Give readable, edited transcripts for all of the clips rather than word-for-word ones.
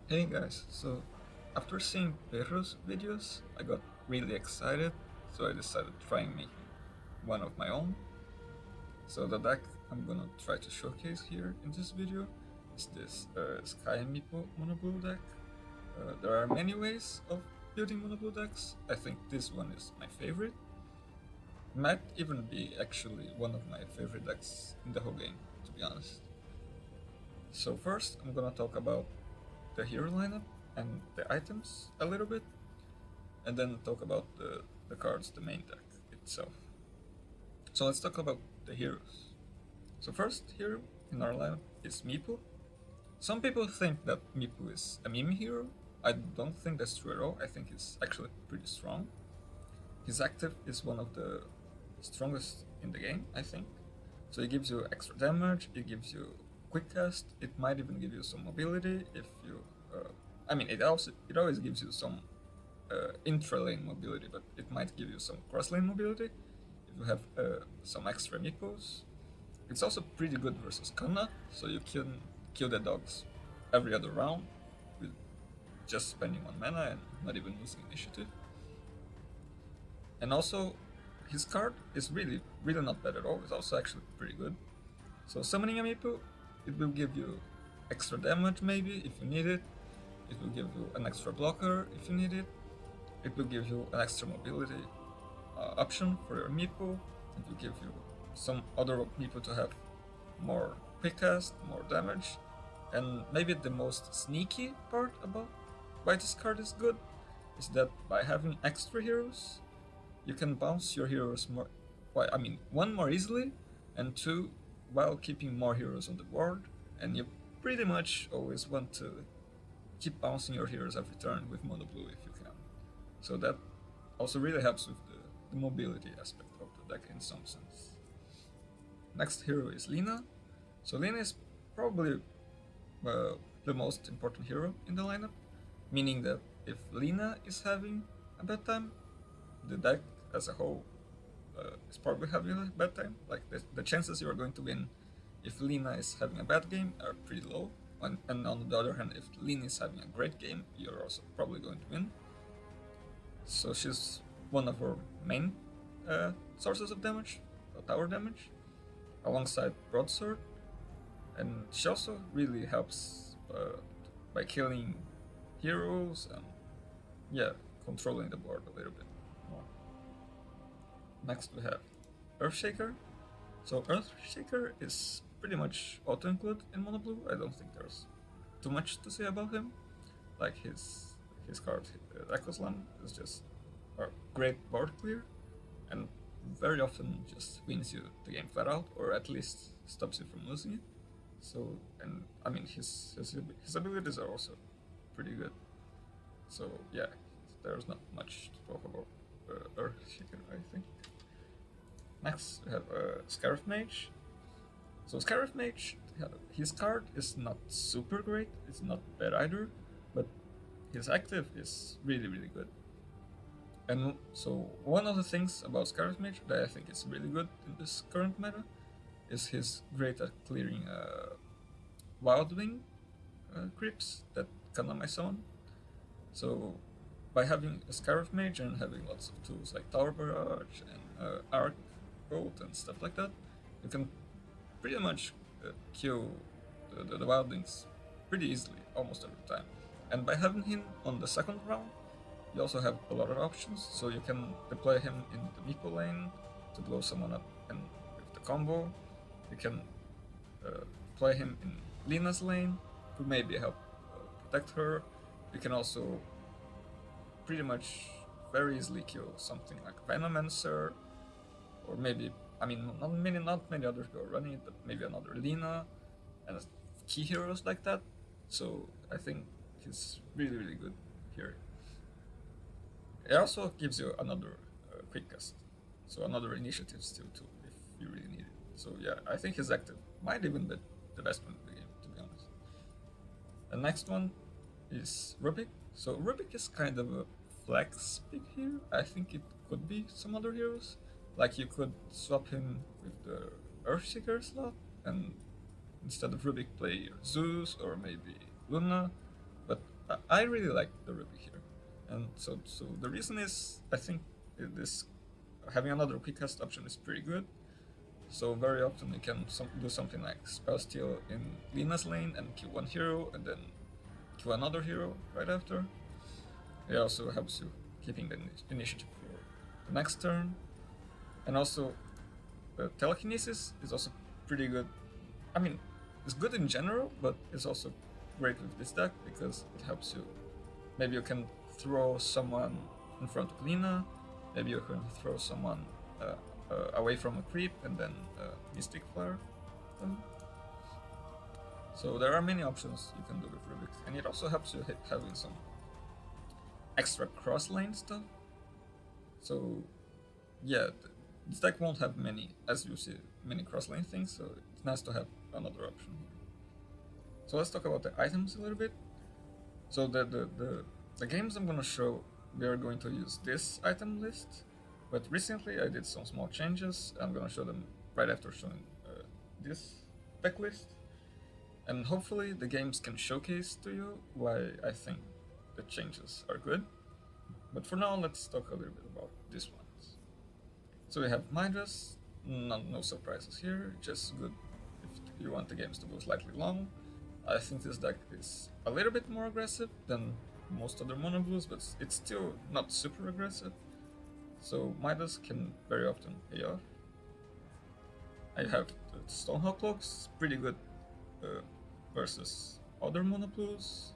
Hey guys, so after seeing Perro's videos, I got really excited, so I decided trying making one of my own. So the deck I'm gonna try to showcase here in this video is this Sky Meepo monoblue deck. There are many ways of building monoblue decks. I think this one is my favorite. Might even be actually one of my favorite decks in the whole game, to be honest. So first, I'm gonna talk about the hero lineup and the items a little bit, and then talk about the cards, the main deck itself. So let's talk about the heroes. So first hero in our lineup is Meepo. Some people think that Meepo is a meme hero. I don't think that's true at all. I think it's actually pretty strong. His active is one of the strongest in the game, I think. So it gives you extra damage, it gives you quick cast, it might even give you some mobility if you. It always gives you some intra lane mobility, but it might give you some cross lane mobility if you have some extra Meepos. It's also pretty good versus Kanna, so you can kill the dogs every other round with just spending 1 mana and not even losing initiative. And also, his card is really not bad at all. It's also actually pretty good. So summoning a Meepo, it will give you extra damage maybe if you need it. It will give you an extra blocker if you need it. It will give you an extra mobility option for your Meepo. It will give you some other Meepo to have more quick cast, more damage. And maybe the most sneaky part about why this card is good is that by having extra heroes, you can bounce your heroes more. One, more easily, and two, while keeping more heroes on the board. And you pretty much always want to keep bouncing your heroes every turn with mono blue if you can. So that also really helps with the mobility aspect of the deck in some sense. Next hero is Lina. So Lina is probably the most important hero in the lineup, meaning that if Lina is having a bad time, the deck as a whole is probably having a bad time. Like the chances you are going to win if Lina is having a bad game are pretty low. And on the other hand, if Lina is having a great game, you're also probably going to win. So she's one of our main sources of damage, tower damage, alongside Broadsword, and she also really helps by killing heroes and controlling the board a little bit more. Next we have Earthshaker. So Earthshaker is pretty much auto-include in Mono Blue. I don't think there's too much to say about him. Like his card, Echo Slam, is just a great board clear, and very often just wins you the game flat out, or at least stops you from losing it. So, and I mean his abilities are also pretty good. So yeah, there's not much to talk about Earthshaker, I think. Next, we have Scarif Mage. So Scarif Mage, his card is not super great, it's not bad either, but his active is really good. And so one of the things about Scarif Mage that I think is really good in this current meta is his great at clearing Wildwing creeps that Kanna summon. So by having a Scarif Mage and having lots of tools like Tower Barrage and Arc Bolt and stuff like that, you can pretty much kill the Wildlings pretty easily, almost every time. And by having him on the second round, you also have a lot of options, so you can deploy him in the Meepo lane to blow someone up, and with the combo, you can deploy him in Lina's lane to maybe help protect her. You can also pretty much very easily kill something like Venomancer, or maybe, not many others go running it, but maybe another Lina, and key heroes like that. So I think he's really good here. It also gives you another quick cast, so another initiative still too, if you really need it. So yeah, I think his active might even be the best one in the game, to be honest. The next one is Rubik. So Rubik is kind of a flex pick here. I think it could be some other heroes. Like you could swap him with the Earthshaker slot, and instead of Rubik play Zeus or maybe Luna. But I really like the Ruby here, and so the reason is I think this having another quick cast option is pretty good. So very often you can do something like spell steal in Lina's lane and kill one hero and then kill another hero right after. It also helps you keeping the initiative for the next turn, and also telekinesis is also pretty good. I mean, it's good in general, but it's also great with this deck because it helps you. Maybe you can throw someone in front of Lina, maybe you can throw someone away from a creep and then Mystic Flare them. So there are many options you can do with Rubik, and it also helps you having some extra cross lane stuff. So yeah, this deck won't have many, as you see, many cross lane things, so it's nice to have another option here. So let's talk about the items a little bit. So the games I'm gonna show, we are going to use this item list, but recently I did some small changes. I'm gonna show them right after showing this deck list, and hopefully the games can showcase to you why I think the changes are good. But for now, let's talk a little bit about these ones. So we have Midas, no surprises here, just good if you want the games to go slightly long. I think this deck is a little bit more aggressive than most other mono blues, but it's still not super aggressive. So Midas can very often pay off. I have the Stonehawk Cloaks, pretty good versus other mono blues,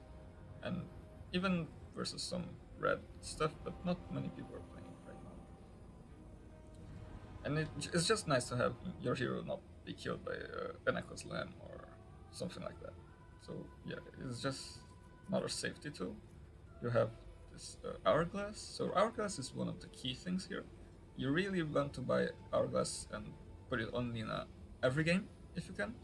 and even versus some red stuff, but not many people are playing right now. And it's just nice to have your hero not be killed by an Echo Slam or something like that. So yeah, it's just another safety tool. You have this Hourglass. So Hourglass is one of the key things here. You really want to buy Hourglass and put it on Lina every game if you can,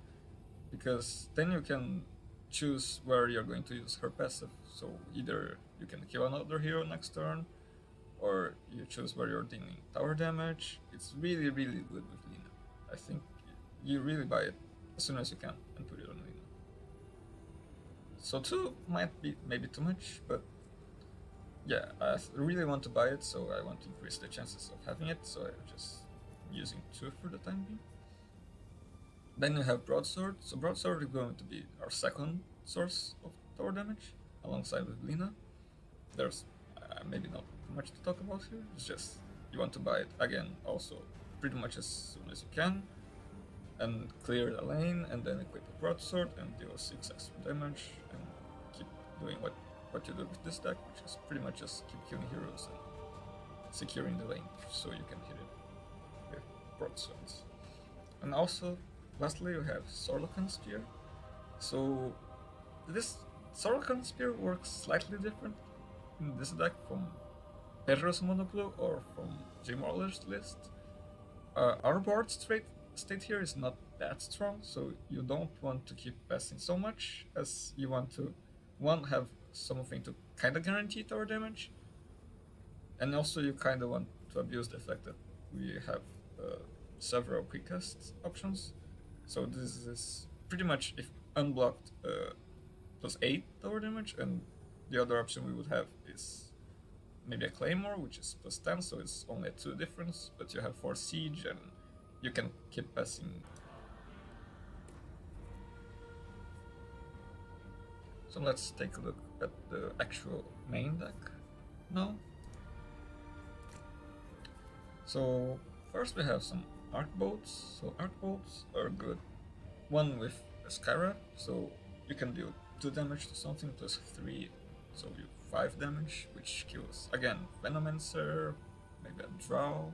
because then you can choose where you're going to use her passive. So either you can kill another hero next turn, or you choose where you're dealing tower damage. It's really, really good with Lina. I think you really buy it as soon as you can and put it on Lina. So 2 might be maybe too much, but yeah, I really want to buy it, so I want to increase the chances of having it, so I'm just using 2 for the time being. Then you have Broadsword. So Broadsword is going to be our second source of tower damage, alongside with Lina. There's maybe not too much to talk about here, it's just you want to buy it again also pretty much as soon as you can, and clear the lane, and then equip a Broadsword and deal 6 extra damage, and keep doing what you do with this deck, which is pretty much just keep killing heroes and securing the lane so you can hit it with Broadswords. And also, lastly, you have Sorlokan Spear. So this Sorlokan Spear works slightly different in this deck from Perro's monoblue or from J-Mauler's list. Our board state here is not that strong, so you don't want to keep passing so much, as you want to, one, have something to kind of guarantee tower damage, and also you kind of want to abuse the fact that we have several quick cast options. So this is pretty much, if unblocked, plus 8 tower damage, and the other option we would have is maybe a Claymore, which is plus 10, so it's only a 2 difference, but you have 4 siege, and you can keep passing. So let's take a look at the actual main deck now. So first we have some Arc Bolts. So Arc Bolts are good. One with a Skywrath, so you can deal 2 damage to something plus 3, so you 5 damage, which kills again Venomancer, maybe a Drow.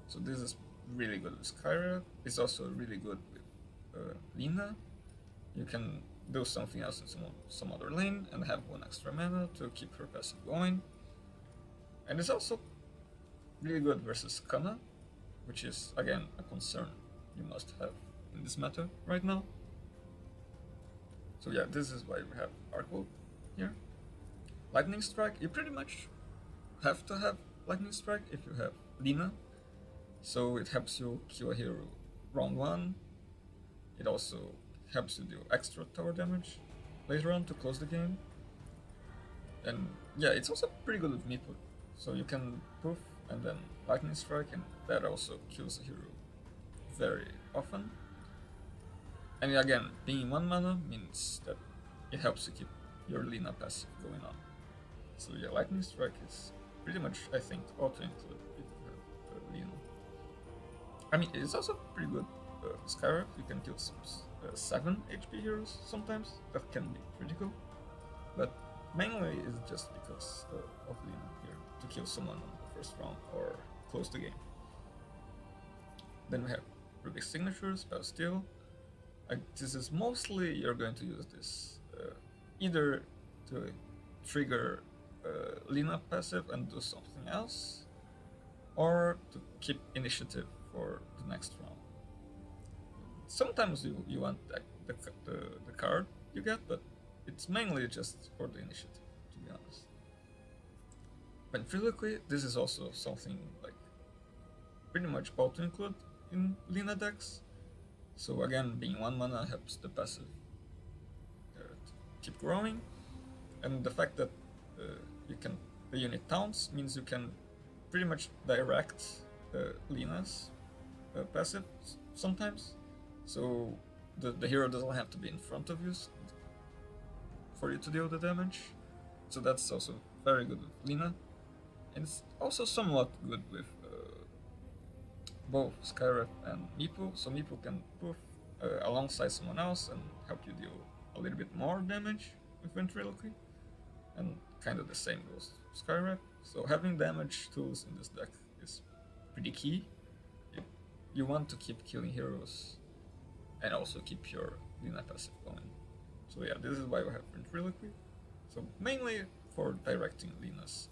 So this is really good with Skywrath. It's also really good with Lina. You can do something else in some other lane and have 1 extra mana to keep her passive going. And it's also really good versus Kanna, which is again a concern you must have in this meta right now. So yeah, this is why we have Arc Bolt here. Lightning Strike, you pretty much have to have Lightning Strike if you have Lina. So it helps you kill a hero round 1. It also helps you do extra tower damage later on to close the game. And yeah, it's also pretty good with Meepo. So you can poof and then lightning strike, and that also kills a hero very often. And again, being 1 mana means that it helps you keep your Lina passive going on. So yeah, lightning strike is pretty much, I think, auto-include if you have Lina. I mean, it's also pretty good. Skyrim, you can kill some 7 HP heroes sometimes. That can be critical. But mainly it's just because of Lina here, to kill someone on the first round or close the game. Then we have Rubik's Signature, Spell Steal. This is mostly you're going to use this either to trigger Lina passive and do something else, or to keep initiative for the next round. Sometimes you want the card you get, but it's mainly just for the initiative, to be honest. Ventriloquy, this is also something like pretty much auto-include in Lina decks. So again, being 1 mana helps the passive keep growing, and the fact that the unit taunts means you can pretty much direct Lina's passive sometimes. So the hero doesn't have to be in front of you for you to deal the damage. So that's also very good with Lina. And it's also somewhat good with both Skyref and Meepo. So Meepo can poof alongside someone else and help you deal a little bit more damage with Ventriloquy. And kind of the same goes to Skyref. So having damage tools in this deck is pretty key. You want to keep killing heroes and also keep your Lina passive going. So yeah, this is why we have Ventriloquy. So mainly for directing Lina's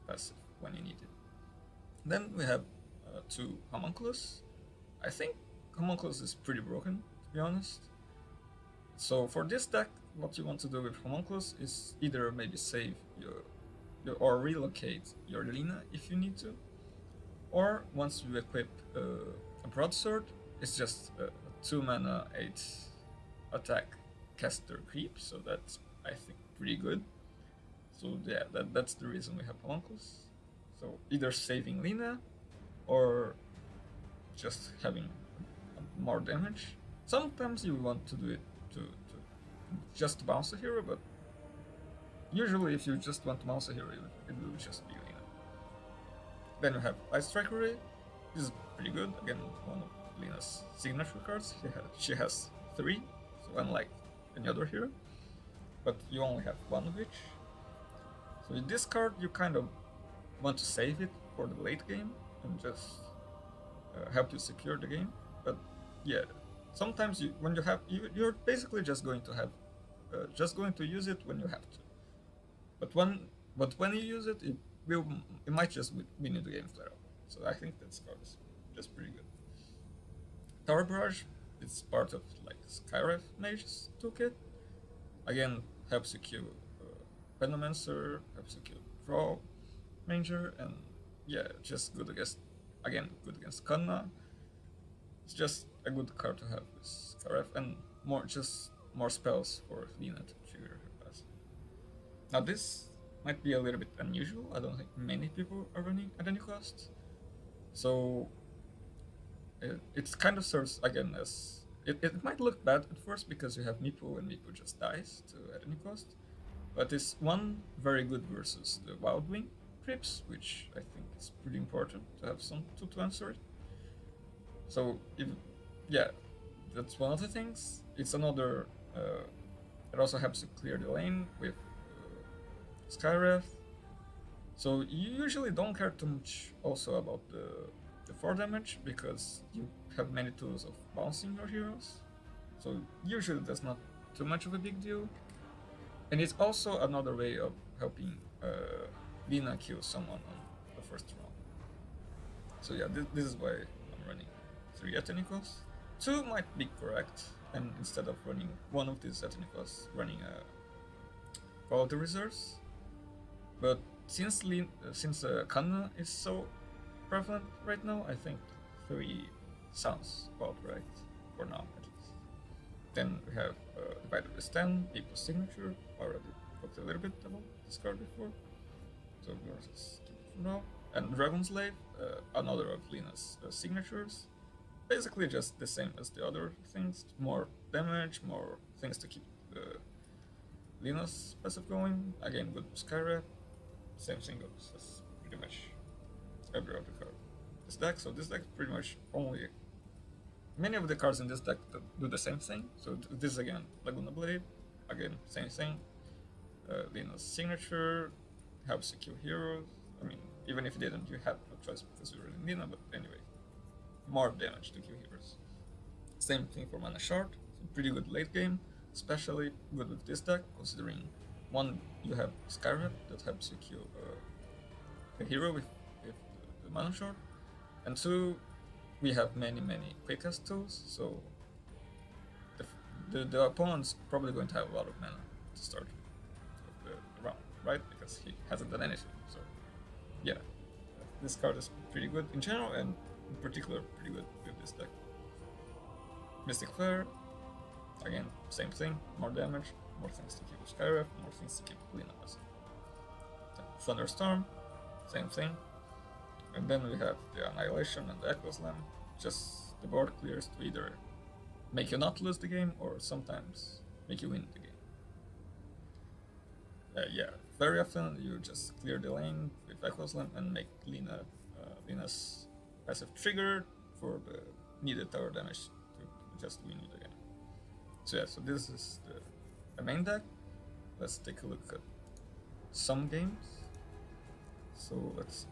passive when you need it. Then we have 2 Homunculus. I think Homunculus is pretty broken, to be honest. So for this deck, what you want to do with Homunculus is either maybe save your or relocate your Lina if you need to, or once you equip a Broadsword, it's just a 2 mana 8 attack caster creep, so that's, I think, pretty good. So yeah, that's the reason we have Homunculus. So either saving Lina or just having more damage. Sometimes you want to do it to just bounce a hero, but usually if you just want to bounce a hero, it will just be Lina. Then you have Ice Strike Ray. This is pretty good. Again, one of Lina's signature cards. She has 3, so unlike any other hero, but you only have 1 of each. So with this card, you kind of want to save it for the late game and just help you secure the game. But yeah, sometimes you're basically just going to have going to use it when you have to. But when you use it, it might just win you the game flat out. So I think that card is just pretty good. Tower Barrage, it's part of like Skyref Mage's toolkit. Again, helps you kill Venomancer, helps you kill Draw Ranger, and yeah, just good against Kanna. It's just a good card to have with Skyref, and more spells for Lina to trigger her passive. Now this might be a little bit unusual. I don't think many people are running at any cost. So it kind of serves again as it might look bad at first because you have Meepo and Meepo just dies to at any cost. But it's one very good versus the Wild Wing creeps, which I think is pretty important to have some to answer it. So that's one of the things. It's another. It also helps you clear the lane with Skyref. So you usually don't care too much also about the 4 damage because you have many tools of bouncing your heroes. So usually that's not too much of a big deal. And it's also another way of helping Lina kill someone on the first round. So yeah, this is why I'm running 3 at any cost. 2 might be correct, and instead of running one of these at any cost, running quality reserves. But since Kanna is so prevalent right now, I think 3 sounds about right for now at least. Then we have Divided with 10, Meepo's signature, already talked a little bit about this card before. So we're just keep it for now. And Dragon Slave, another of Lina's signatures. Basically just the same as the other things. More damage, more things to keep Lina's passive going. Again with Skyrap, same thing goes as pretty much every other card. This deck, so this deck pretty much only many of the cards in this deck do the same thing. So this again, Laguna Blade, again same thing. Lina's signature helps you kill heroes. I mean, even if you didn't, you had no choice because you're in Lina. But anyway, more damage to kill heroes. Same thing for mana short. Pretty good late game, especially good with this deck, considering one, you have Skyrap that helps you kill a hero with the mana short, and two, we have many quick cast tools, so the opponent's probably going to have a lot of mana to start the round, right? Because he hasn't done anything. So yeah, this card is pretty good in general, and in particular pretty good with this deck. Mystic Flare, again same thing, more damage, more things to keep Skyrap, more things to keep Lina passive. Thunderstorm, same thing. And then we have the Annihilation and the Echo Slam. Just the board clears to either make you not lose the game or sometimes make you win the game. Yeah, very often you just clear the lane with Echo Slam and make Lina's passive trigger for the needed tower damage to just win the game. So yeah, so this is the main deck. Let's take a look at some games. So let's see.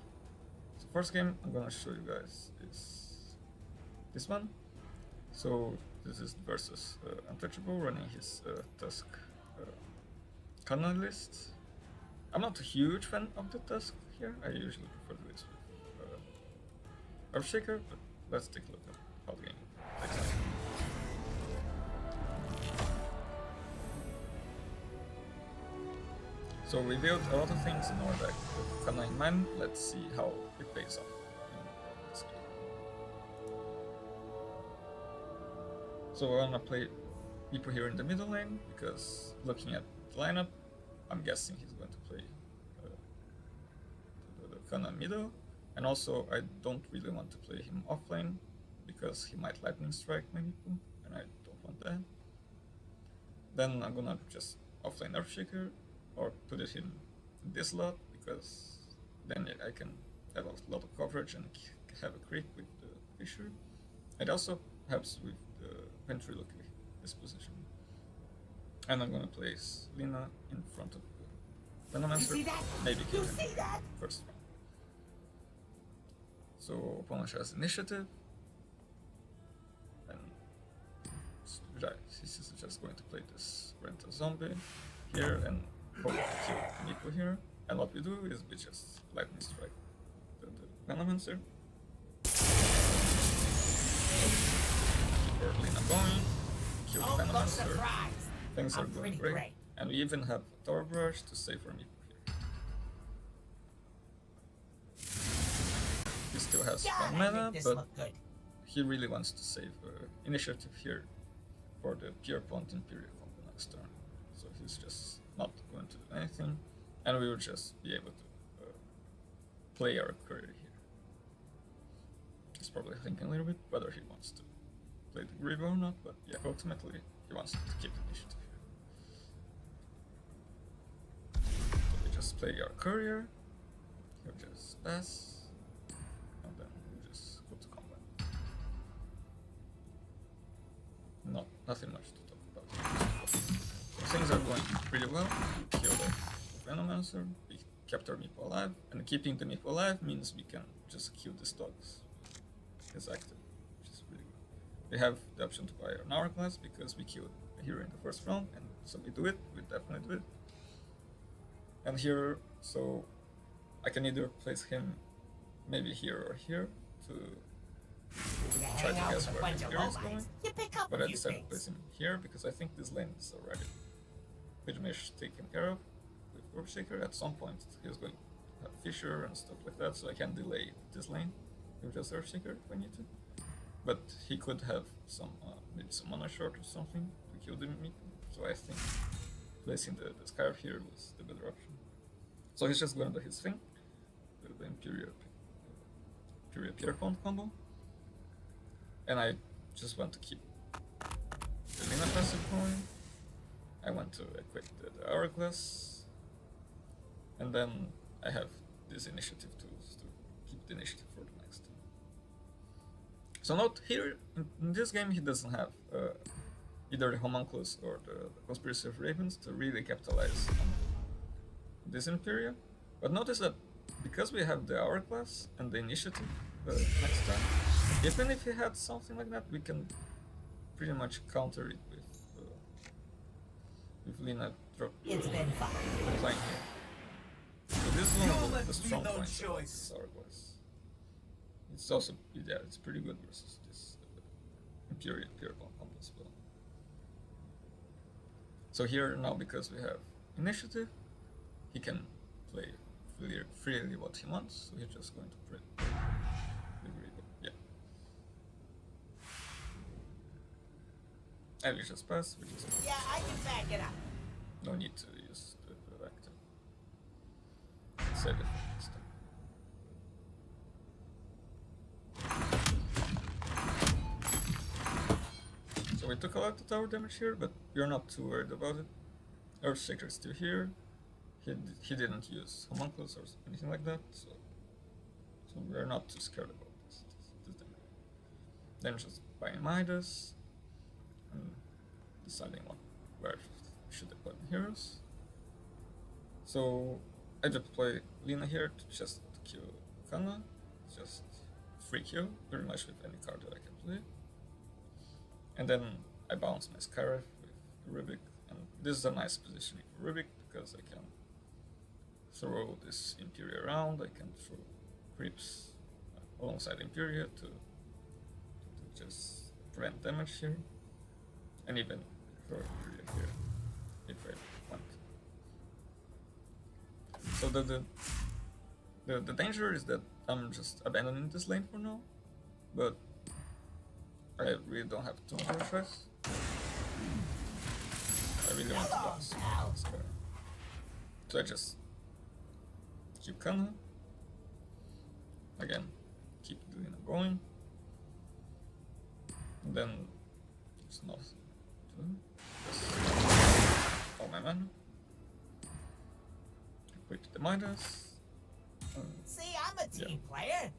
So first game I'm gonna show you guys is this one. So this is versus Untouchable running his Tusk Kanna list. I'm not a huge fan of the Tusk here. I usually prefer this with Earthshaker, but let's take a look at how the game takes place. So we built a lot of things in our deck with Kanna in mind. Let's see how it pays off in this game. So we're gonna play Meepo here in the middle lane, because looking at the lineup, I'm guessing he's going to play the Kanna middle. And also I don't really want to play him offlane, because he might Lightning Strike my Meepo, and I don't want that. Then I'm gonna just offlane Earthshaker, or put it in this slot, because then I can have a lot of coverage and have a creep with the Fissure. It also helps with the ventriloquy disposition. And I'm gonna place Lina in front of the Venomancer, maybe kill him first round. So opponent has initiative, and he's just going to play this Renta Zombie here and hope to kill Meepo here. And what we do is we just Lightning Strike the Venomancer. Keep our Lina going, kill the Venomancer. Things are going great. And we even have a Tower Brush to save our Meepo here. He still has 1 mana, but he really wants to save initiative here for the Pierpont Imperial combo next turn. So he's just not going to do anything, and we will just be able to play our courier here. He's probably thinking a little bit whether he wants to play the Griever or not, but yeah, ultimately he wants to keep the initiative here. So we just play our courier, he'll just pass, and then we'll just go to combat. Nothing much to talk about. Things are going pretty well. We killed the Venomancer, we kept our Meepo alive, and keeping the Meepo alive means we can just kill these dogs. It's active, which is really good. We have the option to buy an Hourglass because we killed a hero in the first round, and so we do it, we definitely do it. And here, so I can either place him maybe here or here to try to guess where the hero is going, but I decided to place him here because I think this lane is already pretty much taken care of with Earthshaker. At some point he's going to have Fissure and stuff like that, so I can delay this lane with just Earthshaker if I need to. But he could have some maybe some mana short or something to kill the Meepo, so I think placing the scarf here was the better option. So he's just going to do his thing with the Imperial Pierre-Pont combo. And I just want to keep the Lina passive going. I want to equip the Hourglass. And then I have these initiative tools to keep the initiative for the next turn. So note here, in this game he doesn't have either the Homunculus or the Conspiracy of Ravens to really capitalize on this Imperia. But notice that because we have the Hourglass and the initiative next turn, even if he had something like that, we can pretty much counter it with Lina playing here. So this is one of the strong points of this Hourglass. It's also, yeah, it's pretty good versus this Imperial Pierre-Pont combo as well. So here now, because we have initiative, he can play freely what he wants, so he's just going to print the Grego. Yeah. And we just pass, which is fine. Yeah, I can back it up. No need to use the active. Save it for next time. So we took a lot of tower damage here, but we're not too worried about it. Earthshaker is still here. He didn't use Homunculus or anything like that, so we're not too scared about this damage. Then just buying Midas and deciding where should I put my heroes. So I just play Lina here to just kill Kanna, just free kill pretty much with any card that I can play. And then I bounce my Scarif with Rubik, and this is a nice positioning for Rubik because I can throw this Imperia around, I can throw creeps alongside Imperia to just prevent damage here, and even throw Imperia here if I want. So the danger is that I'm just abandoning this lane for now, but I really don't have too much choice. I really want to bounce this guy. So I just keep Kanna. Again, keep the Lina going. And then there's nothing to do. Just all my mana. Equip the Midas. See, I'm a team player.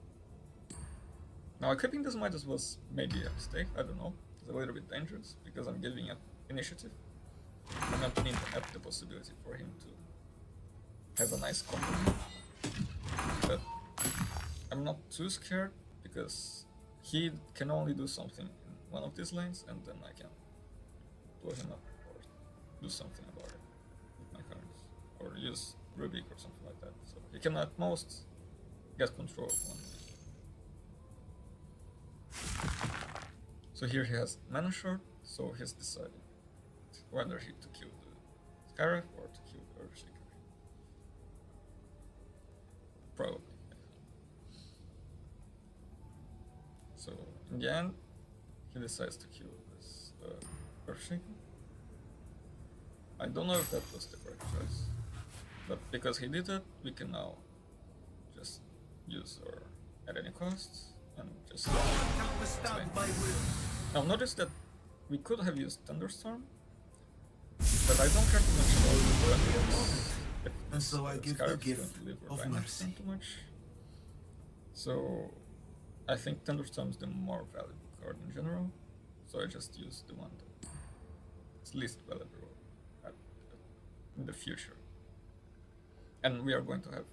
Now equipping this Midas was maybe a mistake, I don't know. It's a little bit dangerous because I'm giving up initiative. I'm not going to have the possibility for him to have a nice combo. But I'm not too scared because he can only do something in one of these lanes and then I can blow him up or do something about it with my cards. Or use Rubik or something like that. So he can at most get control of one. So here he has mana short, so he's deciding whether he to kill the Scarif or to kill the Earthshaker. Probably. So in the end, he decides to kill this Earthshaker. I don't know if that was the correct choice, but because he did that, we can now just use our at any cost and just. Now notice that we could have used Thunderstorm, but I don't care too much about the And so I give the gift of mercy. Too much. So I think Thunderstorm is the more valuable card in general. So I just use the one that's least valuable in the future. And we are going to have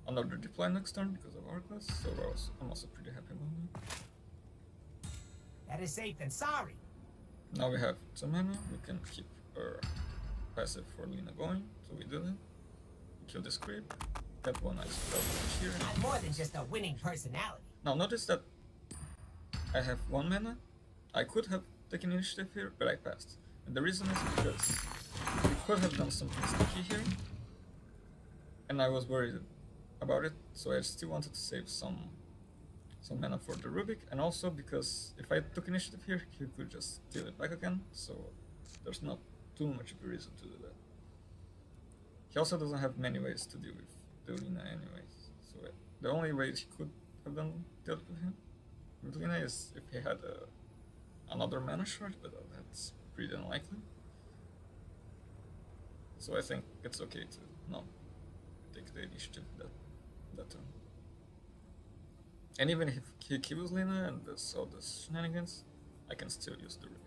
another deploy next turn because of Hourglass, so I'm also pretty happy about that. Better safe than sorry. Now we have some mana, we can keep our passive for Lina going, so we do that. Kill this creep, get one nice spell here. I'm more than just a winning personality. Now notice that I have 1 mana. I could have taken initiative here, but I passed. And the reason is because we could have done something sticky here, and I was worried about it, so I still wanted to save some mana for the Rubik, and also because if I took initiative here, he could just steal it back again, so there's not too much of a reason to do that. He also doesn't have many ways to deal with the Lina anyways. So the only way he could have dealt with Lina is if he had another mana shard, but that's pretty unlikely. So I think it's okay to not take the initiative that turn. And even if he kills Lina and does all the shenanigans, I can still use the relic.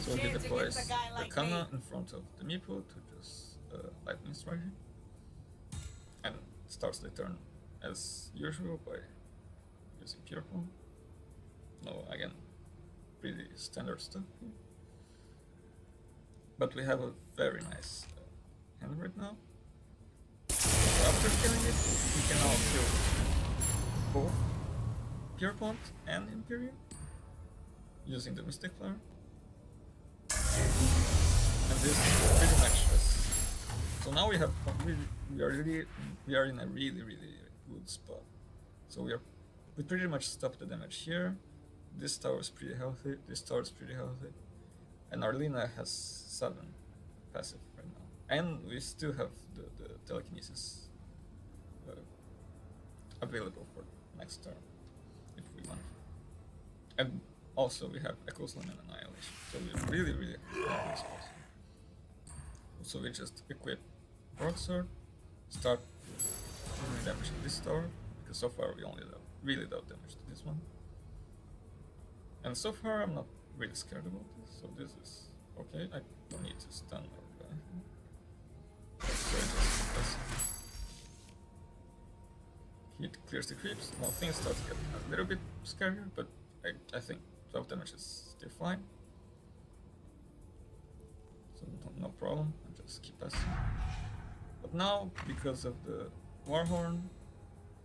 So he deploys the Kanna in front of the Meepo to just lightning strike him. And starts the turn as usual by using Perro. No, again, pretty standard stuff here. But we have a very nice hand right now. So after killing it, we can now kill both Perro and Imperium using the Mystic Flower. And this is pretty much this. So now we are in a really good spot. So we pretty much stopped the damage here. This tower is pretty healthy. This tower is pretty healthy, and our Lina has 7 passive right now, and we still have the telekinesis available for next turn if we want. And also we have Echo Slam and Annihilation, so we're really happy spot. So we just equip Broadsword, start doing damage to this tower, because so far we only really dealt damage to this one. And so far I'm not really scared about this, so this is okay. I don't need to stun or anything. So he clears the creeps. Now things start getting a little bit scarier, but I think 12 damage is still fine. So no problem, I just keep passing. But now, because of the Warhorn,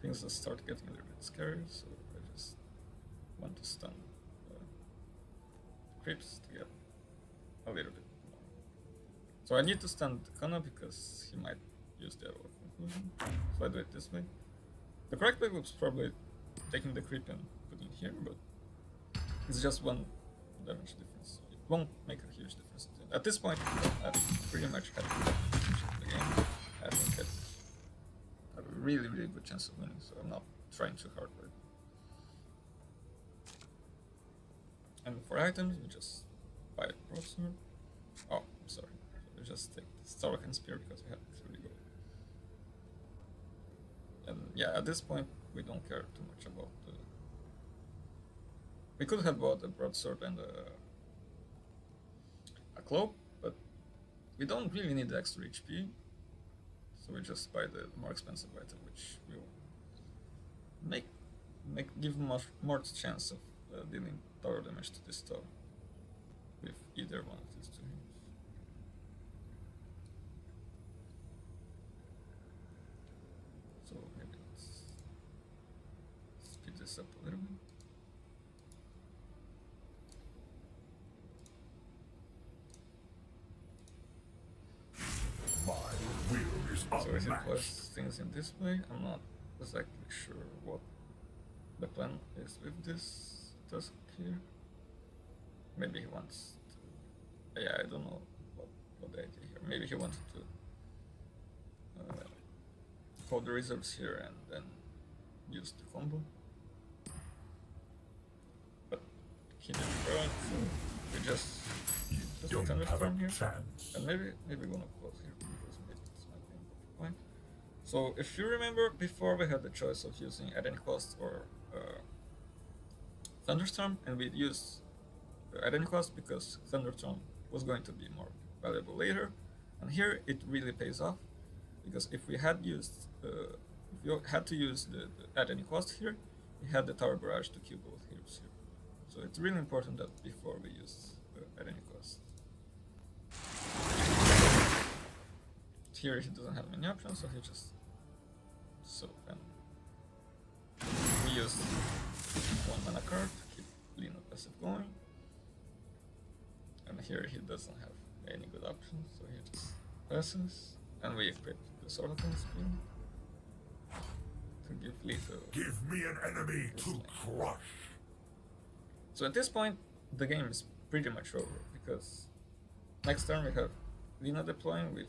things start getting a little bit scary, so I just want to stun creeps to get a little bit more. So I need to stun Kanna because he might use the Arrow of Conclusion, so I do it this way. The correct way was probably taking the creep and putting it here, but it's just 1 damage difference. It won't make a huge difference. At this point, I pretty much had the game. I think I have a really good chance of winning, so I'm not trying too hard for it. And for items, we just buy a Broadsword. Oh, I'm sorry. We just take the Starlock Spear because we have 3 gold. And yeah, at this point, we don't care too much about the... We could have bought a Broadsword and a cloak, but we don't really need the extra HP. So we just buy the more expensive item, which will give much more chance of dealing tower damage to this tower with either one of these 2 heroes. So maybe let's speed this up a little bit. So if he plays things in this way, I'm not exactly sure what the plan is with this Tusk here. Maybe he wants to... Yeah, I don't know what the idea here. Maybe he wanted to hold the reserves here and then use the combo. But he didn't burn, so we just thunderstorm here. And maybe one of close here because maybe this might be a point. So if you remember, before we had the choice of using at any cost or Thunderstorm, and we'd use at any cost because Thunderstorm was going to be more valuable later. And here it really pays off, because if we had used, if you had to use the at any cost here, we had the Tower Barrage to kill both heroes here. So it's really important that before we use at any cost. Here he doesn't have many options, so he just and we use 1 mana card to keep Lina passive going. And here he doesn't have any good options, so he just passes. And we equip the Starlock Spear to to give lethal. Give me an enemy to crush. So at this point, the game is pretty much over, because next turn we have Lina deploying with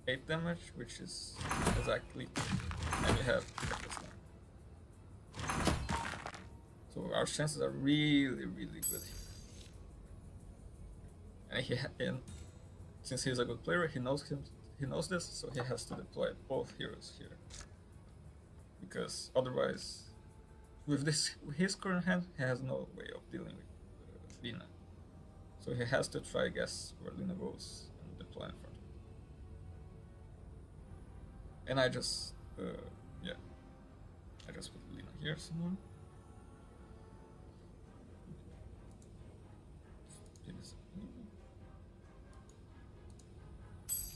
8 damage, which is exactly, and we have Reckless Line. So our chances are really, really good here. And since he's a good player, he knows this, so he has to deploy both heroes here. Because otherwise, with his current hand, he has no way of dealing with Lina. So he has to try guess where Lina goes and deploy in front of him. And I just put Lina here somewhere.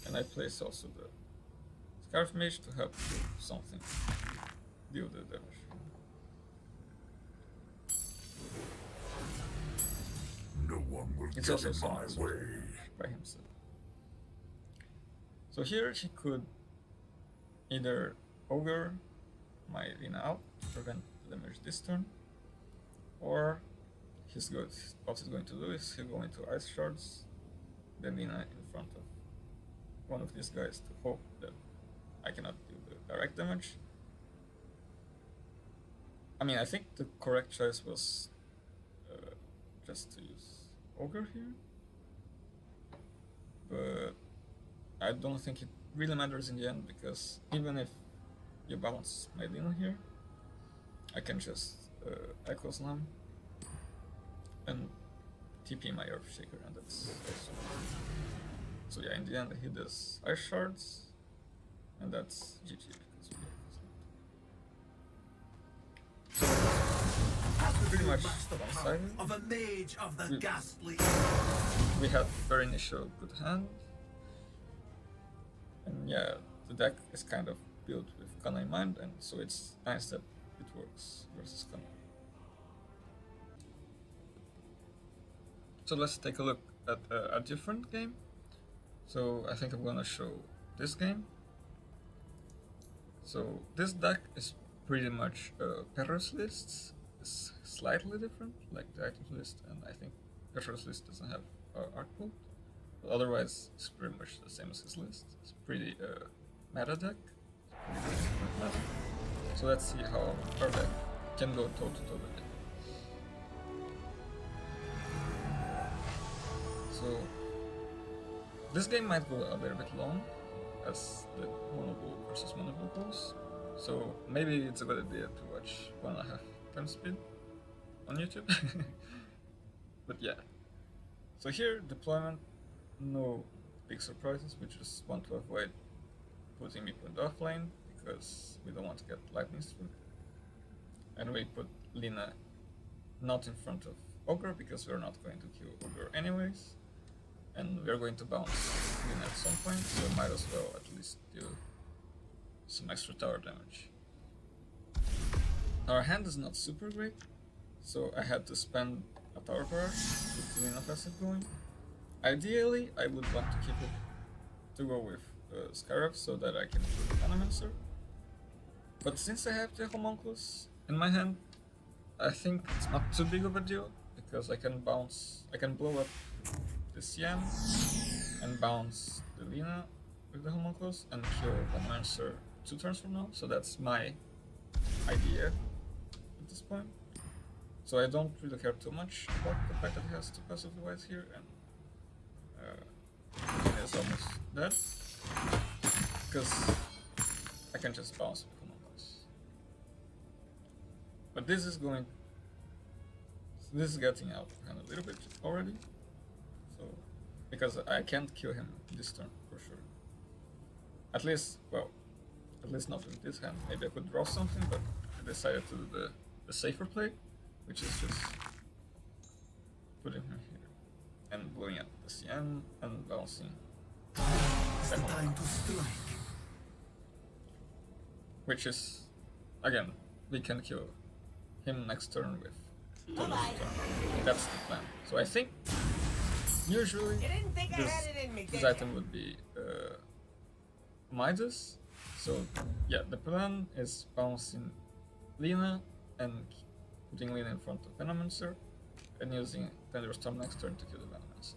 And I place also the Scarf Mage to help do something, deal the damage. No one will It's get also in my summoned way. by himself. So here he could either ogre my Lina out to prevent damage this turn, or what he's going to do is he'll go into Ice Shards, then Lina in front of one of these guys to hope that I cannot do the direct damage. I mean, I think the correct choice was just to use Ogre here, but I don't think it really matters in the end, because even if you bounce my Lina here, I can just Echo Slam and TP my Earthshaker, and that's also. So yeah, in the end he does Ice Shards, and that's GG because we so pretty much one-sided. Of a mage of the ghastly. We had very initial good hand, and yeah, the deck is kind of built with Kanna in mind, and so it's nice that it works versus Kanna. So let's take a look at a different game. So I think I'm gonna show this game. So this deck is pretty much Perro's list. It's slightly different, like the items list, and I think Perro's list doesn't have art pool. But otherwise, it's pretty much the same as his list. It's pretty meta deck. So let's see how our deck can go toe to toe with it. So this game might go a little bit long, as the monoblue versus monoblue goes. So maybe it's a good idea to watch 1.5 times speed on YouTube. But yeah. So here, deployment, no big surprises. We just want to avoid putting Meepo in the offlane, because we don't want to get lightning struck. And we put Lina not in front of Ogre, because we're not going to kill Ogre anyways. And we're going to bounce Lina at some point, so might as well at least do some extra tower damage. Our hand is not super great, so I had to spend a tower power with Lina passive going. Ideally, I would want to keep it to go with Scarab so that I can do the Kanna+Tusk. But since I have the Homunculus in my hand, I think it's not too big of a deal, because I can blow up the CM and bounce the Lina with the Homunculus and kill Kanna+Tusk 2 turns from now, so that's my idea at this point. So I don't really care too much about the fact that he has 2 passive device here, and Lina is almost dead, because I can just bounce with Homunculus. But this is getting out of hand a little bit already. So, because I can't kill him this turn for sure. At least not with this hand. Maybe I could draw something, but I decided to do the safer play, which is just putting him here and blowing up the CN and bouncing. Time to strike. Which is, again, we can kill him next turn with Thomas' turn. That's the plan. So I think usually this item would be Midas, So yeah, the plan is bouncing Lina and putting Lina in front of Venomancer and using Thunderstorm next turn to kill the Venomancer.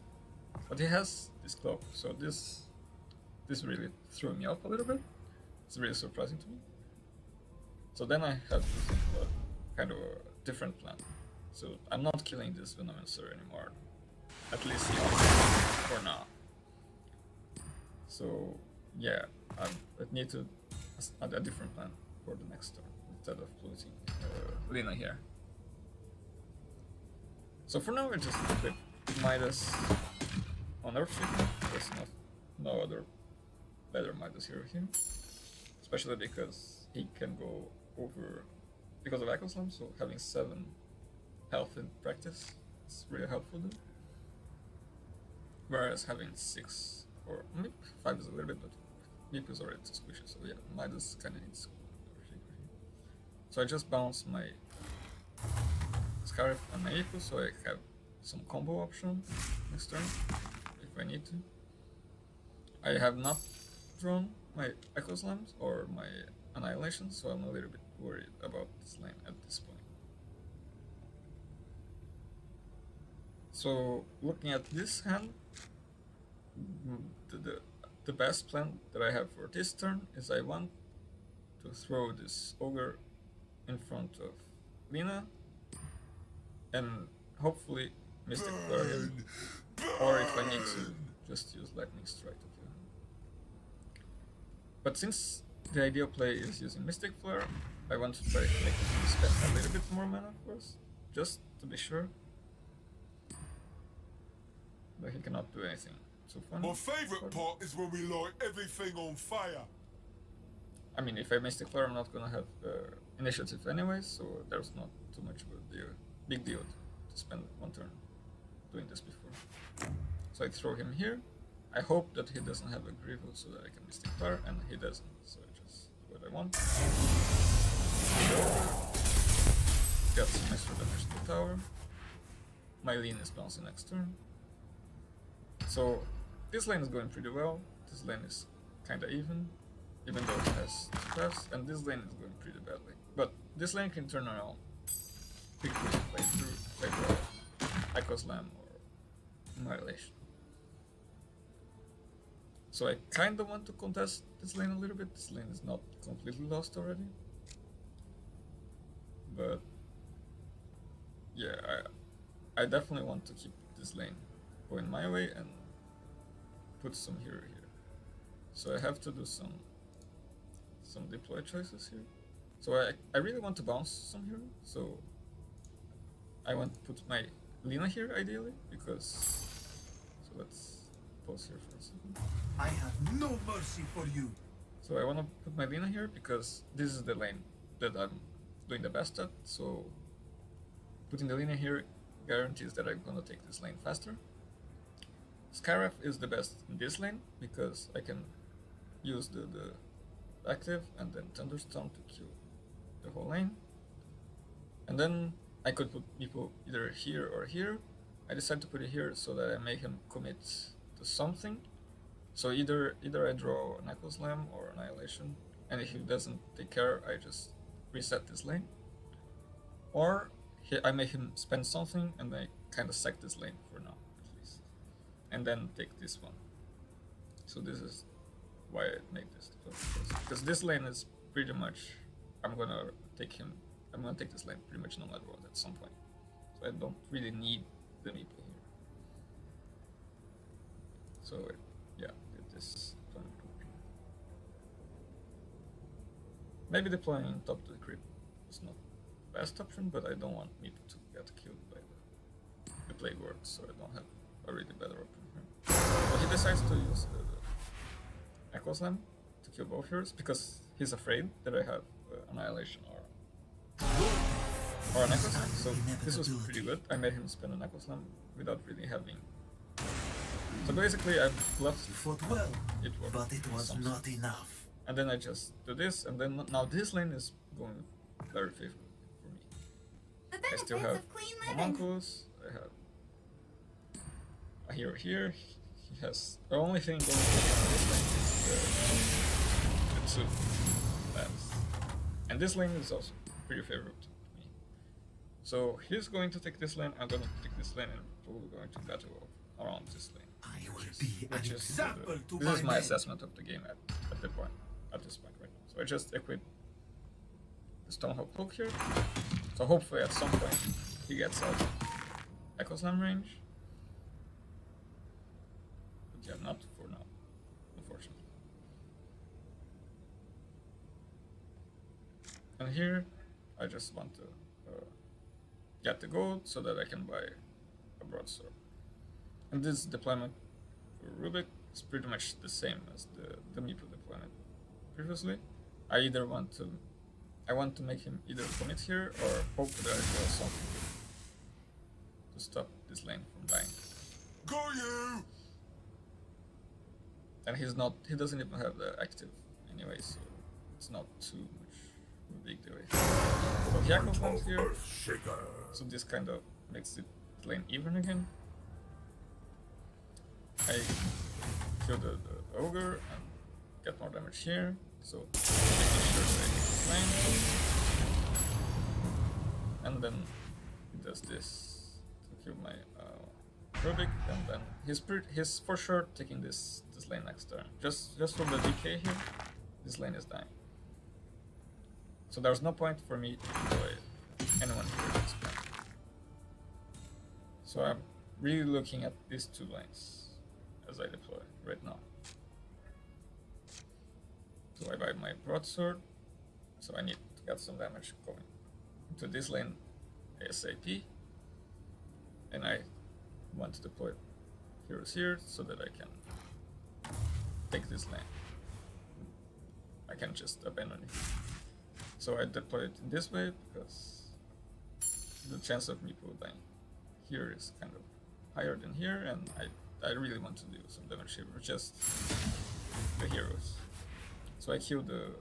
But he has this cloak, so this really threw me off a little bit. It's really surprising to me. So then I had to think about kind of a different plan. So I'm not killing this Venomancer anymore, at least for now. So yeah, I need to add a different plan for the next turn instead of putting Lina here. So for now, I just put Midas on Earthshaker. There's no other better Midas hero here, especially because he can go over because of Echo Slam. So having 7 health in practice is really helpful, though. Whereas having 6 or maybe 5 is a little bit, but Meepo is already too squishy. So yeah, Midas kind of needs Earthshaker here. So I just bounce my Scarif and my Meepo, so I have some combo option next turn if I need to. I have not drawn my Echo Slams or my Annihilation, so I'm a little bit worried about this lane at this point. So looking at this hand, the best plan that I have for this turn is I want to throw this Ogre in front of Lina and hopefully Mystic Flare him, or if I need to just use Lightning Strike to kill him. But since the ideal play is using Mystic Flare, I want to try to make him spend a little bit more mana first, just to be sure that he cannot do anything too funny. My favourite part is when we light everything on fire. I mean, if I Mystic Flare, I'm not gonna have initiative anyway, so there's not too much of a big deal to spend one turn doing this before. So I throw him here. I hope that he doesn't have a Grievous so that I can Mystic Flare, and he doesn't, so I just do what I want. Got some extra damage to the tower. My Lina is bouncing next turn. So this lane is going pretty well. This lane is kinda even though it has 2 paths, and this lane is going pretty badly. But this lane can turn around quickly if I draw Echo Slam or Annihilation. So I kinda want to contest this lane a little bit. This lane is not completely lost already. But yeah, I definitely want to keep this lane going my way and put some hero here. So I have to do some deploy choices here. So I really want to bounce some hero, so I want to put my Lina here ideally, because so let's pause here for a second. I have no mercy for you. So I want to put my Lina here because this is the lane that I'm doing the best at, so putting the Lina here guarantees that I'm gonna take this lane faster. Scarif is the best in this lane because I can use the active and then Thunderstorm to kill the whole lane. And then I could put Meepo either here or here. I decided to put it here so that I make him commit to something. So either I draw an Echo Slam or Annihilation, and if he doesn't take care, I just reset this lane. Or I make him spend something and I kind of sack this lane for now, at least. And then take this one. So this is why I make this. Because this lane is pretty much, I'm gonna take this lane pretty much no matter what at some point. So I don't really need the Meepo here. So yeah, get this plan. Maybe deploying top to the crypt is not the best option, but I don't want Meepo to get killed by the Plague Ward, so I don't have a really better option here. But he decides to use the Echo Slam to kill both heroes because he's afraid that I have Annihilation or an Echo Slam. So this was pretty good. I made him spend an Echo Slam without really having. So basically, I bluffed. Fought well, it worked, but it was not enough. And then I just do this, and then now this lane is going very favorable for me. The I benefits still have of clean living. Homunculus. I have a hero here. He has the only thing going on this lane is the 2. And this lane is also pretty favorable to me. So he's going to take this lane, I'm going to take this lane, and probably going to battle around this lane. I will be an Which is example to this is my men. assessment of the game at this point right now. So I just equip the Stonehold Hook here. So hopefully at some point he gets out of Echo Slam range. But yeah, not for now, unfortunately. And here I just want to get the gold so that I can buy a broadsword. And this deployment for Rubik is pretty much the same as the Meepo deployment previously. I want to make him either commit here or hope that I draw something to stop this lane from dying. Got you! And he doesn't even have the active anyway, so it's not too much of a big deal. So Yakov comes here, so this kind of makes it lane even again. I kill the ogre and get more damage here, so making sure that I hit this lane. And then he does this to kill my Rubik, and then he's for sure taking this lane next turn. Just from the DK here, this lane is dying. So there's no point for me to deploy anyone here at this point. So I'm really looking at these two lanes as I deploy right now. So I buy my broadsword, so I need to get some damage going into this lane ASAP, and I want to deploy heroes here so that I can take this lane. I can just abandon it. So I deploy it in this way because the chance of Meepo dying here is kind of higher than here, and I really want to do some damage here with just the heroes. So I kill the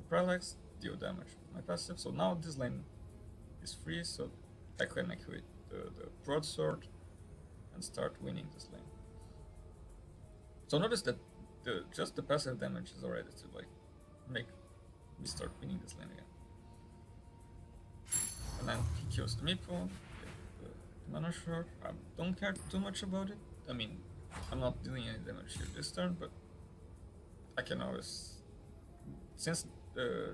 Parallax, deal damage with my passive. So now this lane is free, so I can activate the broadsword and start winning this lane. So notice that just the passive damage is already to like make me start winning this lane again. And then he kills the Meepo, the mana shard. I don't care too much about it. I mean, I'm not dealing any damage here this turn, but I can always, since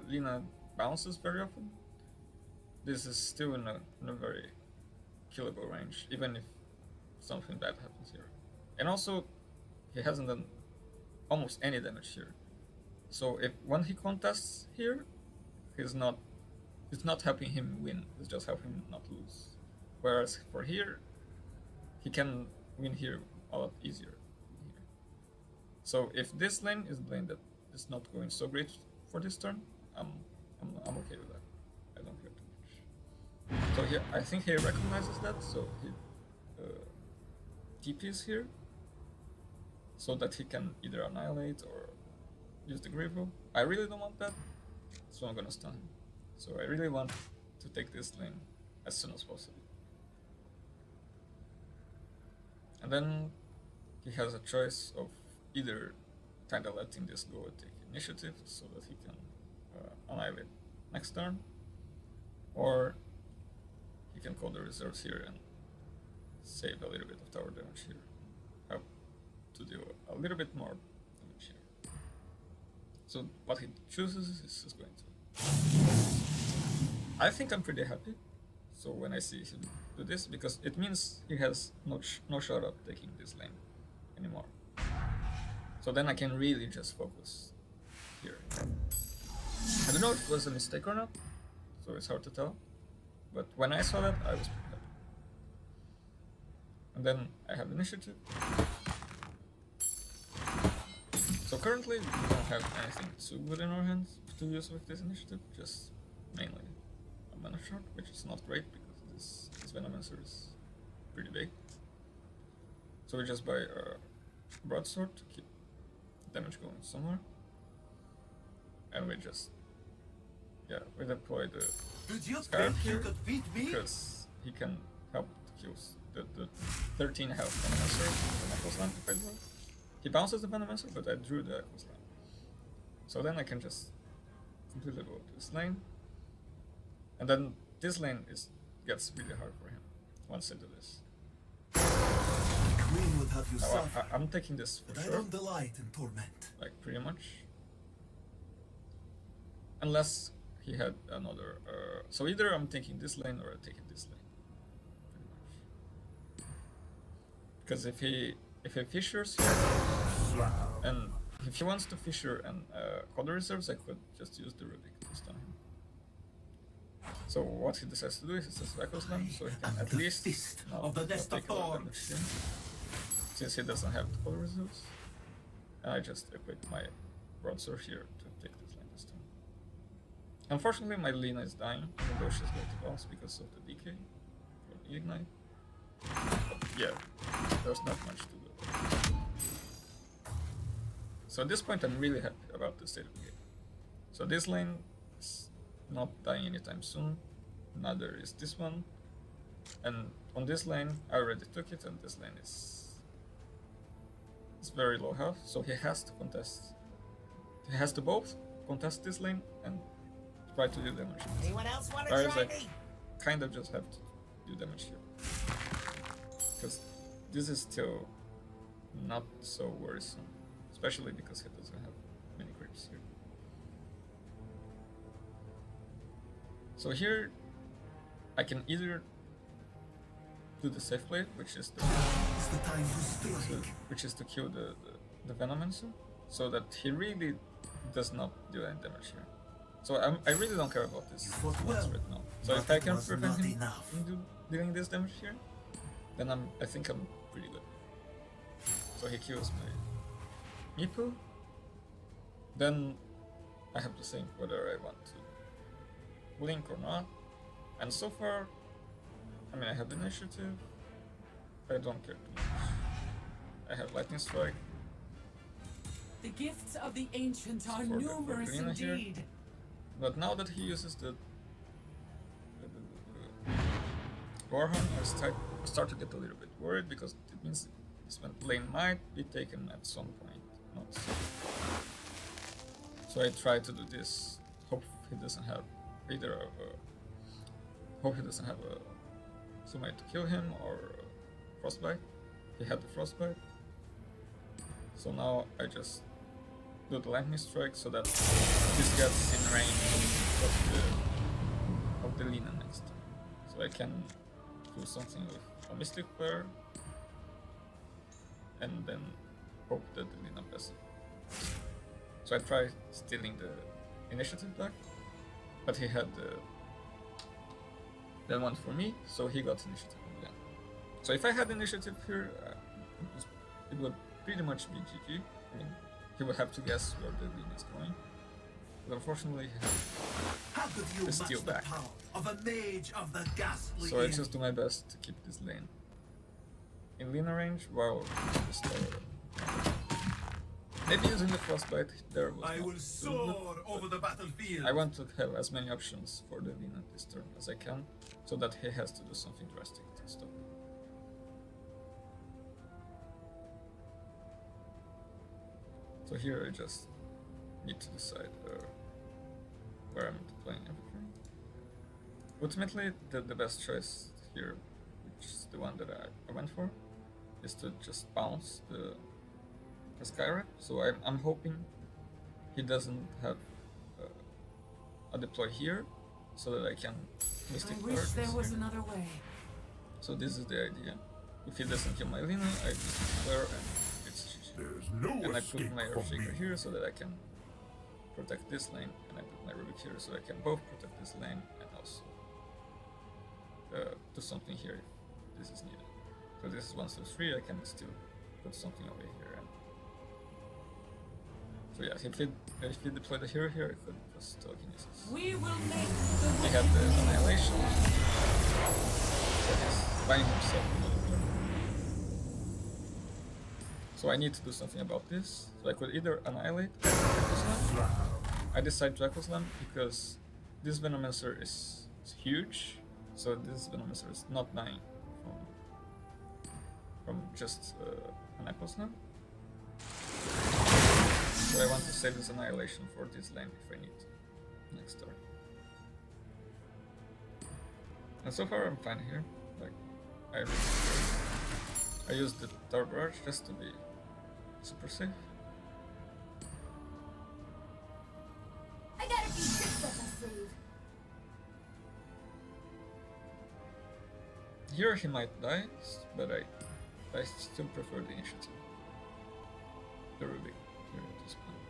Lina bounces very often, this is still in a very killable range, even if something bad happens here. And also, he hasn't done almost any damage here. So if when he contests here, it's not helping him win, it's just helping him not lose. Whereas for here, he can win here a lot easier. Here. So if this lane is the lane that is not going so great for this turn, I'm okay with that. I don't care too much. So here, I think he recognizes that, so he TPs here, so that he can either annihilate or use the Grievo. I really don't want that, so I'm gonna stun him. So I really want to take this lane as soon as possible. And then he has a choice of either kind of letting this go and take initiative so that he can annihilate next turn, or he can call the reserves here and save a little bit of tower damage here, help to deal a little bit more damage here. So what he chooses is just going to. I think I'm pretty happy. So when I see him do this, because it means he has no shot of taking this lane anymore. So then I can really just focus here. I don't know if it was a mistake or not, so it's hard to tell. But when I saw that, I was pretty happy. And then I have initiative. So currently we don't have anything too good in our hands to use with this initiative, just mainly a mana shard, which is not great because this Venomancer is pretty big. So we just buy a broadsword to keep damage going somewhere. And we just, we deploy the Did you Scarab think you here could beat me? because he can help to kill the 13 health Venomancer with the Echo Slam if I draw. He bounces the Venomancer, but I drew the Echo Slam. So then I can just completely go to this lane. And then this lane gets really hard for him once I do this. The queen would have you Now, suffer, I'm taking this for but I sure, don't delight in torment. like pretty much. Unless he had another. So either I'm taking this lane or I'm taking this lane, pretty much. Because if he fishers here, and if he wants to fisher and color reserves, I could just use the Rubik to stun him. So what he decides to do is he says Echo Slam, so he can at least now of the not nest of take a lot of damage thorns. here, since he doesn't have the color reserves. And I just equip my broadsword here to take this lane this time. Unfortunately, my Lina is dying, even though she's going to bounce because of the DK from Ignite. But yeah, there's not much to do. So at this point, I'm really happy about the state of the game. So this lane is not dying anytime soon, neither is this one. And on this lane, I already took it, and this lane is very low health, so he has to contest. He has to both contest this lane and try to do damage. Anyone else want to Whereas try I me? kind of just have to do damage here. Because this is still not so worrisome. Especially because he doesn't have many creeps here. So here, I can either do the safe play, which is It's the time to strike. to kill the Venomancer, so that he really does not do any damage here. So I really don't care about this fought once well, right now. So but if I it can was prevent not him enough. from dealing this damage here, then I think I'm pretty good. So he kills my Meepo. Then I have to think whether I want to blink or not. And so far, I mean, I have initiative. I don't care too much. I have lightning strike. The gifts of the ancients are For numerous Lina here. indeed. But now that he uses the Warhound, I start to get a little bit worried, because it means this lane might be taken at some point. Not so. So I try to do this. Hope he doesn't have either hope he doesn't have somebody to kill him or frostbite. He had the frostbite. So now I just do the lightning strike so that this gets in range of the Lina next time. So I can do something with a Mystic Flare and then hope that the Lina passes. So I try stealing the initiative back, but he had the one for me, so he got initiative again. So if I had initiative here, it would pretty much be GG. I mean, he would have to guess where the Lina is going. But unfortunately, he had How could you the match steal the back. power of a mage of the ghastly So I inn? just do my best to keep this lane in Lina range while just maybe using the frostbite there was I not will too soar good, over but the battlefield. I want to have as many options for the Lina this turn as I can, so that he has to do something drastic to stop me. So here I just need to decide where I'm playing everything. Ultimately, the best choice here, which is the one that I went for, is to just bounce the Skyrim. So I'm hoping he doesn't have a deploy here, so that I can Mystic I Flare wish there this was here. another way. So this is the idea. If he doesn't kill my Lina, I Mystic Flare and it's GG. There's no And I escape put my from Earthshaker me. here so that I can protect this lane, and I put my Rubik here so I can both protect this lane and also do something here if this is needed. So this is 1, 2, 3, I can still put something away here. And so yeah, if he deployed the hero here, I could just telekinesis. We will make I the had the Annihilation, so he's buying himself another turn. So I need to do something about this. So I could either Annihilate or Echo Slam. I decide to Echo Slam because this Venomancer is huge, so this Venomancer is not dying from just an Echo Slam. So I want to save this Annihilation for this lane if I need to. next turn. And so far I'm fine here. Like, I used the Tower Barrage just to be super safe. I got a few tricks up my sleeve. Here he might die, but I still prefer the initiative. The Rubik here at this point.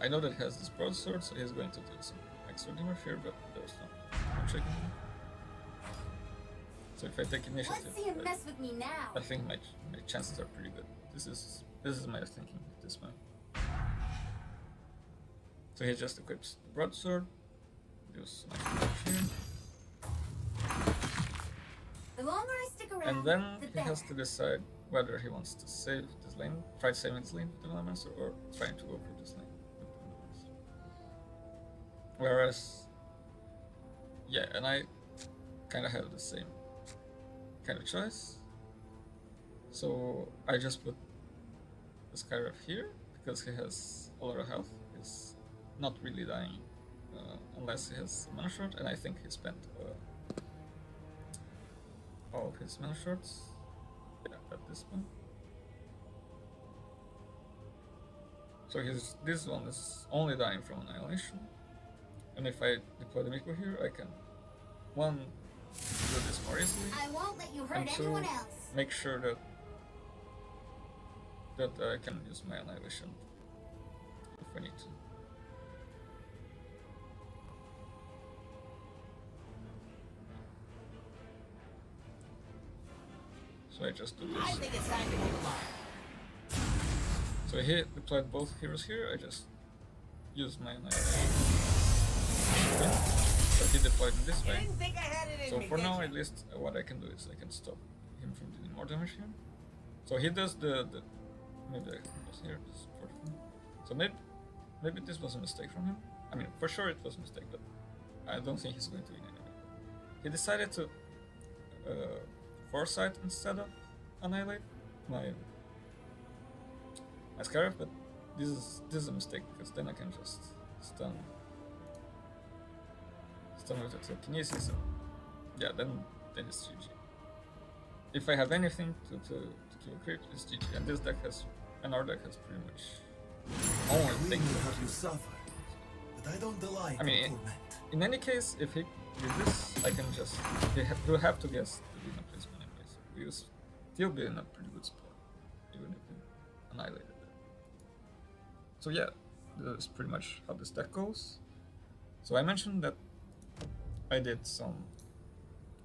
I know that he has this broadsword, so he's going to do some extra damage here, but there's no checking him. So if I take initiative, Let's see him mess with me now. I think my chances are pretty good. This is my thinking at this point. So he just equips the broadsword, use my damage here. The longer I stick around, And then the he better. has to decide whether he wants to save this lane, try saving this lane with the Linamonster, or trying to go for this lane with the Linamonster. Whereas, yeah, and I kind of have the same kind of choice. So I just put the Skyref here because he has a lot of health. He's not really dying unless he has a mana short, and I think he spent all of his mana shorts at this point. So this one is only dying from Annihilation, and if I deploy the Meepo here, I can one do this more easily, I won't let you hurt and two anyone else. make sure that I can use my Annihilation if I need to. So I just do I this. think it's time to move along. So he deployed both heroes here, I just use my Annihilation. So he deployed in this You way. didn't think I had it in So me, for did now, you? at least, what I can do is I can stop him from doing more damage here. So he does the maybe I was here. This so maybe this was a mistake from him. I mean, for sure it was a mistake, but I don't think he's going to win anyway. He decided to Foresight instead of Annihilate my Scarif, but this is a mistake because then I can just stun with the telekinesis, and yeah, then it's GG. If I have anything to kill creep, it's GG, and this deck has, and our deck has pretty much only We thing will to have you kill. suffer, but I don't delight I mean, in torment. In any case, if he did this, I can just he'll have to guess the Lina placement anyway, so we'll still be in a pretty good spot, even if he annihilated it. So yeah, that's pretty much how this deck goes. So I mentioned that I did some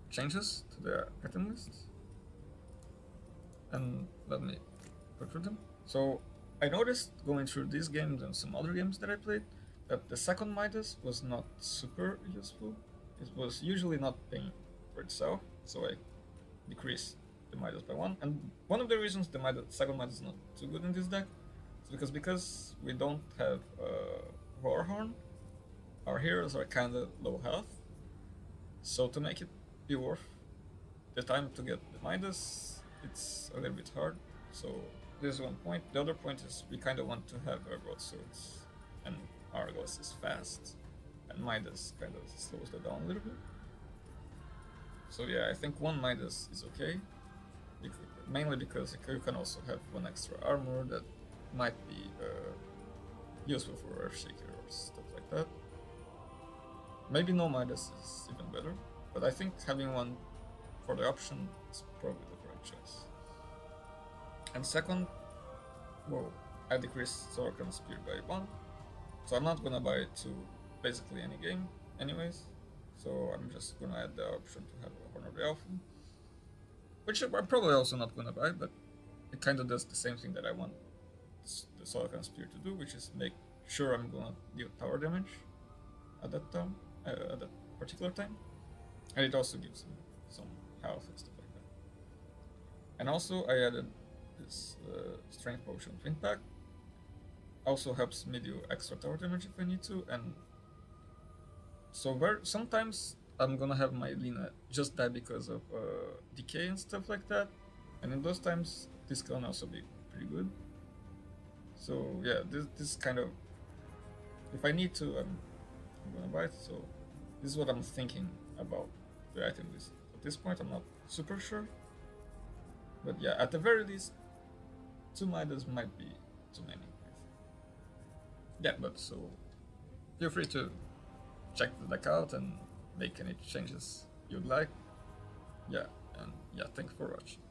changes to the item list, and let me go through them. So I noticed going through these games and some other games that I played that the second Midas was not super useful. It was usually not paying for itself, so I decreased the Midas by 1. And one of the reasons the second Midas is not too good in this deck is because we don't have Warhorn, our heroes are kinda low health. So to make it be worth the time to get the Midas, it's a little bit hard. So this is one point. The other point is we kind of want to have our broadswords, and Argos is fast, and Midas kind of slows that down a little bit. So yeah, I think one Midas is okay, mainly because you can also have one extra armor that might be useful for Earthshaker or stuff like that. Maybe no Midas is even better, but I think having one for the option is probably the right choice. And second, well, I decreased Sorkan Spear by 1, so I'm not gonna buy it to basically any game anyways, so I'm just gonna add the option to have a Horn of the Alpha, which I'm probably also not gonna buy, but it kinda does the same thing that I want the Sorkan Spear to do, which is make sure I'm gonna deal tower damage at that time. At that particular time, and it also gives him some health and stuff like that. And also I added this strength potion twin pack. Also helps me do extra tower damage if I need to, and so sometimes I'm gonna have my Lina just die because of decay and stuff like that, and in those times this can also be pretty good. So yeah, this kind of If I need to, I'm gonna buy it. So this is what I'm thinking about the item list. At this point, I'm not super sure. But yeah, at the very least, 2 Midas might be too many. Yeah, but so feel free to check the deck out and make any changes you'd like. Yeah, and yeah, thanks for watching.